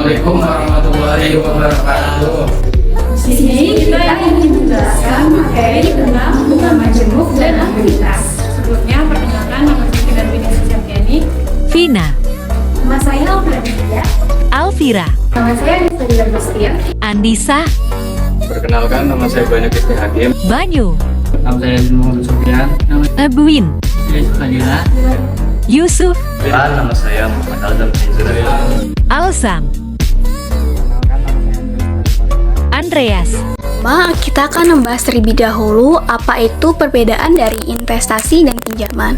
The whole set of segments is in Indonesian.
Assalamualaikum warahmatullahi wabarakatuh. Di sini kita ingin menjelaskan materi tentang bunga majemuk dan anuitas. Sebelumnya, perkenalkan nama saya dan Vina Septiani. Vina, Nama saya Alfira. Alvira, Nama saya Anissa Agustin. Andisa, Perkenalkan, nama saya Banyu Kisti Hakim. Banyu, Nama saya Muhammad Sufyan. Abuin, Saya Fadila. Yusuf, Nama saya Muhammad Alzam Zura. Alsam, Andreas. Kita akan membahas terlebih dahulu apa itu perbedaan dari investasi dan pinjaman.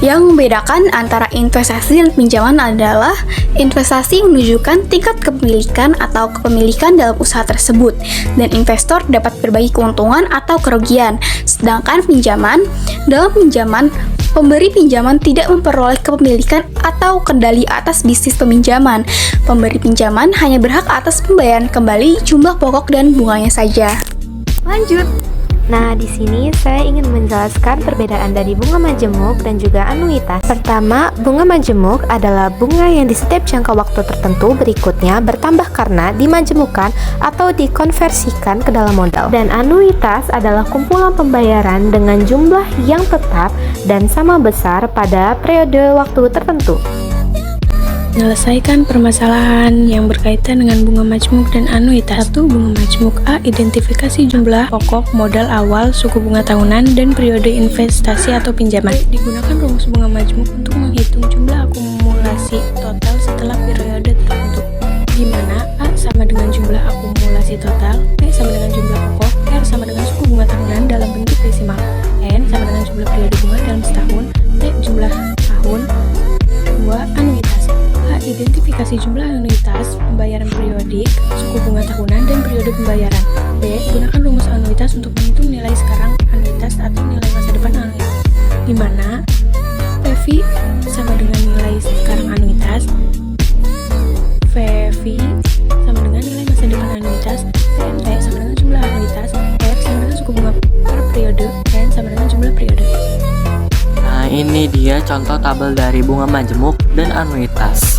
Yang membedakan antara investasi dan pinjaman adalah investasi menunjukkan tingkat kepemilikan atau kepemilikan dalam usaha tersebut, dan investor dapat berbagi keuntungan atau kerugian. Sedangkan dalam pinjaman, pemberi pinjaman tidak memperoleh kepemilikan atau kendali atas bisnis peminjaman. Pemberi pinjaman hanya berhak atas pembayaran kembali jumlah pokok dan bunganya saja. Lanjut. Nah, di sini saya ingin menjelaskan perbedaan dari bunga majemuk dan juga anuitas. Pertama, bunga majemuk adalah bunga yang di setiap jangka waktu tertentu berikutnya bertambah karena dimajemukkan atau dikonversikan ke dalam modal. Dan anuitas adalah kumpulan pembayaran dengan jumlah yang tetap dan sama besar pada periode waktu tertentu. Menyelesaikan permasalahan yang berkaitan dengan bunga majemuk dan anuitas. 1. Bunga majemuk. A. Identifikasi jumlah pokok, modal awal, suku bunga tahunan, dan periode investasi atau pinjaman. B. Digunakan rumus bunga majemuk untuk menghitung jumlah akumulasi total setelah periode tertentu, di mana A sama dengan jumlah akumulasi total, B sama dengan jumlah pokok, R sama dengan suku bunga tahunan dalam bentuk desimal, N sama dengan jumlah periode bunga dalam setahun, T jumlah tahun. 2. Anuitas. A. Identifikasi jumlah anuitas, pembayaran periodik, suku bunga tahunan, dan periode pembayaran. B. Gunakan rumus anuitas untuk menghitung nilai sekarang anuitas atau nilai masa depan anuitas, di mana PV sama dengan nilai sekarang anuitas, VV sama dengan nilai masa depan anuitas, PNT sama dengan jumlah anuitas, R sama dengan suku bunga per periode, N sama dengan jumlah periode. Nah, ini dia contoh tabel dari bunga majemuk dan anuitas.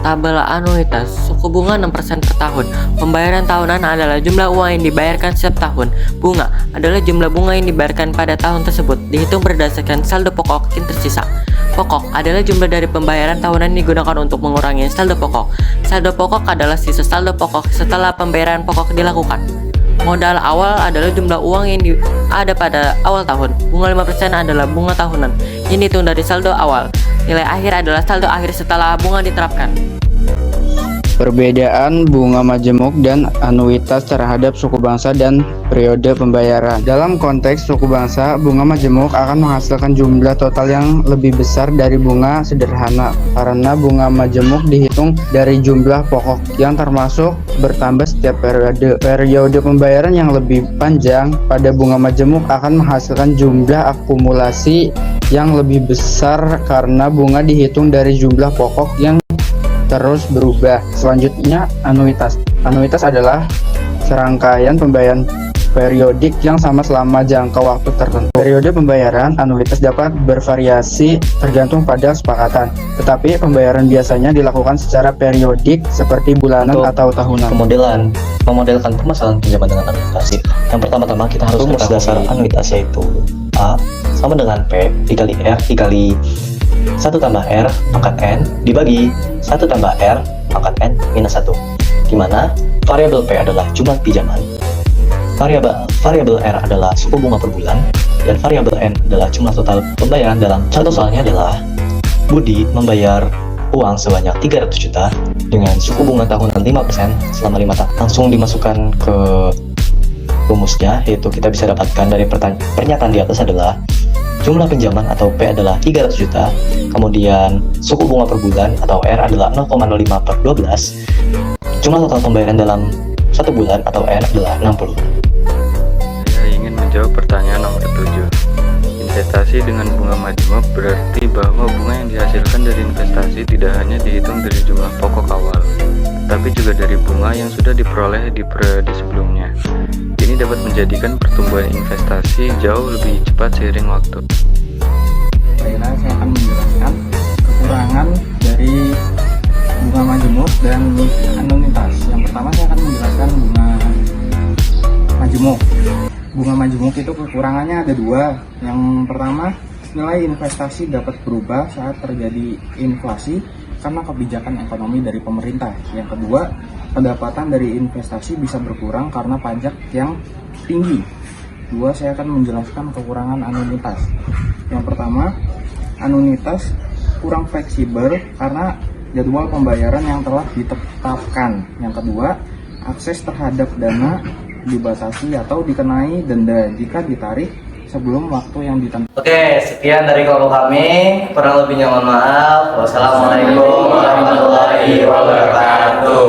Tabel anuitas, suku bunga 6% per tahun. Pembayaran tahunan adalah jumlah uang yang dibayarkan setiap tahun. Bunga adalah jumlah bunga yang dibayarkan pada tahun tersebut, dihitung berdasarkan saldo pokok yang tersisa. Pokok adalah jumlah dari pembayaran tahunan yang digunakan untuk mengurangi saldo pokok. Saldo pokok adalah sisa saldo pokok setelah pembayaran pokok dilakukan. Modal awal adalah jumlah uang yang ada pada awal tahun. Bunga 5% adalah bunga tahunan yang dihitung dari saldo awal. Nilai akhir adalah saldo akhir setelah bunga diterapkan. Perbedaan bunga majemuk dan anuitas terhadap suku bangsa dan periode pembayaran. Dalam konteks suku bangsa, bunga majemuk akan menghasilkan jumlah total yang lebih besar dari bunga sederhana karena bunga majemuk dihitung dari jumlah pokok yang termasuk bertambah setiap periode. Periode pembayaran yang lebih panjang pada bunga majemuk akan menghasilkan jumlah akumulasi yang lebih besar karena bunga dihitung dari jumlah pokok yang terus berubah. Selanjutnya, anuitas. Anuitas adalah serangkaian pembayaran periodik yang sama selama jangka waktu tertentu. Periode pembayaran anuitas dapat bervariasi tergantung pada kesepakatan, tetapi pembayaran biasanya dilakukan secara periodik seperti bulanan atau tahunan. Memodelkan permasalahan pinjaman dengan anuitas. Yang pertama-tama kita harus rumus dasar anuitas, yaitu A sama dengan P dikali R dikali 1 tambah R pangkat N dibagi 1 tambah R pangkat N minus 1, di mana variabel P adalah jumlah pinjaman, variabel R adalah suku bunga per bulan, dan variabel N adalah jumlah total pembayaran. Dalam contoh soalnya adalah Budi membayar uang sebanyak 300 juta dengan suku bunga tahunan 5% selama 5 tahun. Langsung dimasukkan ke rumusnya, yaitu kita bisa dapatkan dari pernyataan di atas adalah jumlah pinjaman atau P adalah 300 juta, kemudian suku bunga per bulan atau R adalah 0,05 per 12, jumlah total pembayaran dalam 1 bulan atau N adalah 60. Saya ingin menjawab pertanyaan nomor 7. Investasi dengan bunga majemuk berarti bahwa bunga yang dihasilkan dari investasi tidak hanya dihitung dari jumlah pokok awal, tapi juga dari bunga yang sudah diperoleh di periode sebelumnya. Ini dapat menjadikan pertumbuhan investasi jauh lebih cepat seiring waktu. Baiklah, saya akan menjelaskan bunga majemuk dan anuitas. Yang pertama saya akan menjelaskan bunga majemuk. Bunga majemuk itu kekurangannya ada dua. Yang pertama, nilai investasi dapat berubah saat terjadi inflasi karena kebijakan ekonomi dari pemerintah. Yang kedua, pendapatan dari investasi bisa berkurang karena pajak yang tinggi. Dua, saya akan menjelaskan kekurangan anuitas. Yang pertama, anuitas kurang fleksibel karena jadwal pembayaran yang telah ditetapkan. Yang kedua, akses terhadap dana dibatasi atau dikenai denda jika ditarik sebelum waktu yang ditentukan. Oke, sekian dari kelompok kami. Kurang lebihnya mohon maaf. Wassalamualaikum warahmatullahi wabarakatuh.